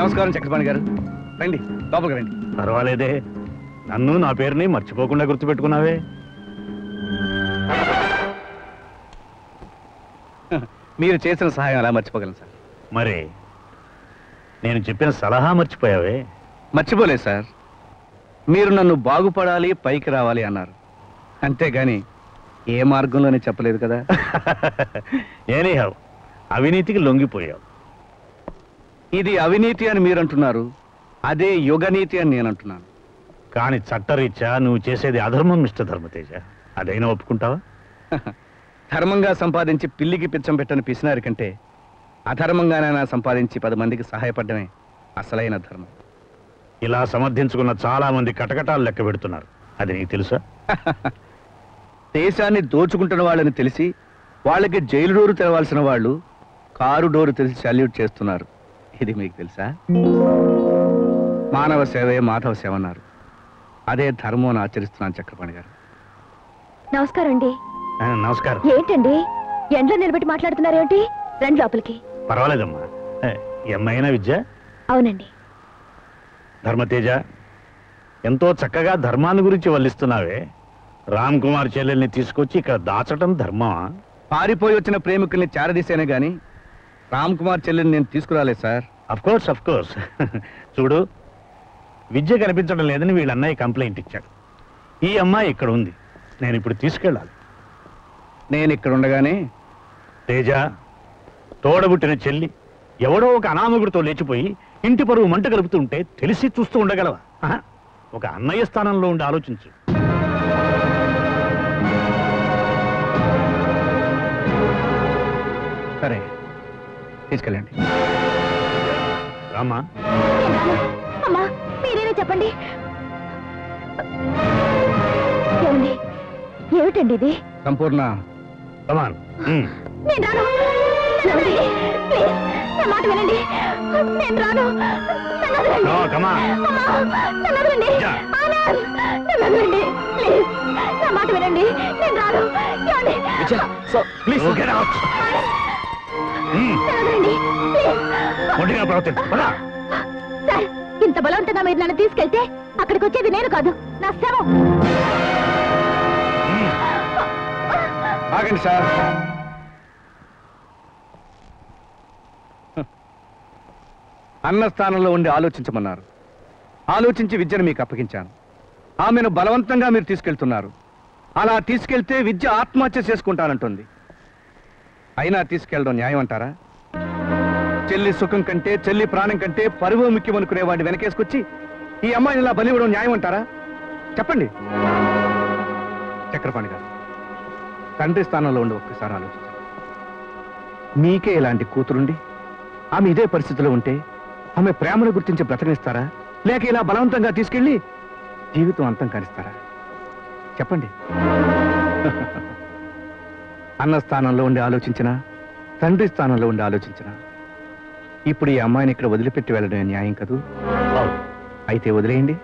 నమస్కారం చక్రపాణి గారు. రండి, లోపలికి రండి. పర్వాలేదే, నన్ను నా పేరుని మర్చిపోకుండా గుర్తుపెట్టుకున్నావే. మీరు చేసిన సహాయం ఎలా మర్చిపోగలను సార్? మరి నేను చెప్పిన సలహా మర్చిపోయావే? మర్చిపోలేదు సార్. మీరు నన్ను బాగుపడాలి, పైకి రావాలి అన్నారు, అంతేగాని ఏ మార్గంలోనే చెప్పలేదు కదా. ఏనేహావు, అవినీతికి లొంగిపోయావు. ఇది అవినీతి అని మీరు అంటున్నారు, అదే యుగనీతి అని నేను అంటున్నాను. కానీ చట్టరీత్యా నువ్వు చేసేది అధర్మం మిస్టర్ ధర్మతేజ. అదైనా ఒప్పుకుంటావా? ధర్మంగా సంపాదించి పిల్లికి పిచ్చం పెట్టని పిసినారి కంటే అధర్మంగానైనా సంపాదించి 10 మందికి సహాయపడమే అసలైన ధర్మం. ఇలా సమర్థించుకున్న చాలా మంది కటకటాలు లెక్క పెడుతున్నారు, అది నీకు తెలుసా? దేశాన్ని దోచుకుంటున్న వాళ్ళని తెలిసి వాళ్ళకి జైలు డోరు తెరవాల్సిన వాళ్ళు కారు డోరు తెలిసి సాల్యూట్ చేస్తున్నారు, ఇది మీకు తెలుసా? మానవ సేవే మాధవ సేవ అన్నారు, అదే ధర్మం ఆచరిస్తున్నాను చక్రపాణి గారు. నమస్కారం అండి. నమస్కారం. ఏంటండి ఎండ్లో నిలబెట్టి మాట్లాడుతున్నారేంటి? రండి లోపలికి. పర్వాలేదమ్మా. ఎమ్మైనా విద్య? అవునండి. ధర్మతేజ, ఎంతో చక్కగా ధర్మాన్ని గురించి వల్లిస్తున్నావే. రామ్ కుమార్ చెల్లెల్ని తీసుకొచ్చి ఇక్కడ దాచటం ధర్మమా? పారిపోయి వచ్చిన ప్రేమికుల్ని చేరదీసేనే గాని రామ్ కుమార్ చెల్లిని నేను తీసుకురాలేదు సార్. Of course. చూడు, విద్య కనిపించడం లేదని వీళ్ళ అన్నయ్య కంప్లైంట్ ఇచ్చాడు. ఈ అమ్మాయి ఇక్కడ ఉంది, నేను ఇప్పుడు తీసుకెళ్ళాలి. నేను ఇక్కడ ఉండగానే తేజ, తోడబుట్టిన చెల్లి ఎవడో ఒక అనామకుడితో లేచిపోయి ఇంటి పరువు మంట కలుపుతుంటే తెలిసి చూస్తూ ఉండగలవా? ఒక అన్నయ్య స్థానంలో ఉండి ఆలోచించు. సరే, తీసుకెళ్ళండి. రామా. అమ్మా, మీరేనే చెప్పండి. ఏమండి, ఏమిటండి ఇది? సంపూర్ణ, కమాన్. నేను రాను. ఏమండి, ప్లీజ్ నా మాట వినండి. నేను రాను. నన్ను వదలండి. అమ్మా, నన్ను వదలండి. ఆనంద్, నన్ను వదలండి. ప్లీజ్ నా మాట వినండి. నేను రాను. ఏమండి? Please get out. నన్ను వదలండి. ప్లీజ్. సార్, ఇంత బలవంతంగా మీరు నన్ను తీసుకెళ్తే అక్కడికి వచ్చేది నేను కాదు, నా శవం. ఆగండి సార్. అన్న స్థానంలో ఉండి ఆలోచించమన్నారు, ఆలోచించి విద్యను మీకు అప్పగించాను. ఆమెను బలవంతంగా మీరు తీసుకెళ్తున్నారు. అలా తీసుకెళ్తే విద్య ఆత్మహత్య చేసుకుంటానంటుంది. అయినా తీసుకెళ్ళడం న్యాయం అంటారా? చెల్లి సుఖం కంటే, చెల్లి ప్రాణం కంటే పరువు ముఖ్యమనుకునే వాడిని వెనకేసుకొచ్చి ఈ అమ్మాయిని ఇలా బలివ్వడం న్యాయం అంటారా? చెప్పండి. చక్రపాణి గారు, తండ్రి స్థానంలో ఉండి ఒక్కసారి ఆలోచించండి. మీకే ఇలాంటి కూతురుండి ఆమె ఇదే పరిస్థితిలో ఉంటే ఆమె ప్రేమను గుర్తించి బ్రతకనిస్తారా, లేక ఇలా బలవంతంగా తీసుకెళ్లి జీవితం అంతం కానిస్తారా? చెప్పండి. అన్న స్థానంలో ఉండి ఆలోచించినా, తండ్రి స్థానంలో ఉండి ఆలోచించినా ఇప్పుడు ఈ అమ్మాయిని ఇక్కడ వదిలిపెట్టి వెళ్ళడం న్యాయం కదూ? అయితే వదిలేయండి.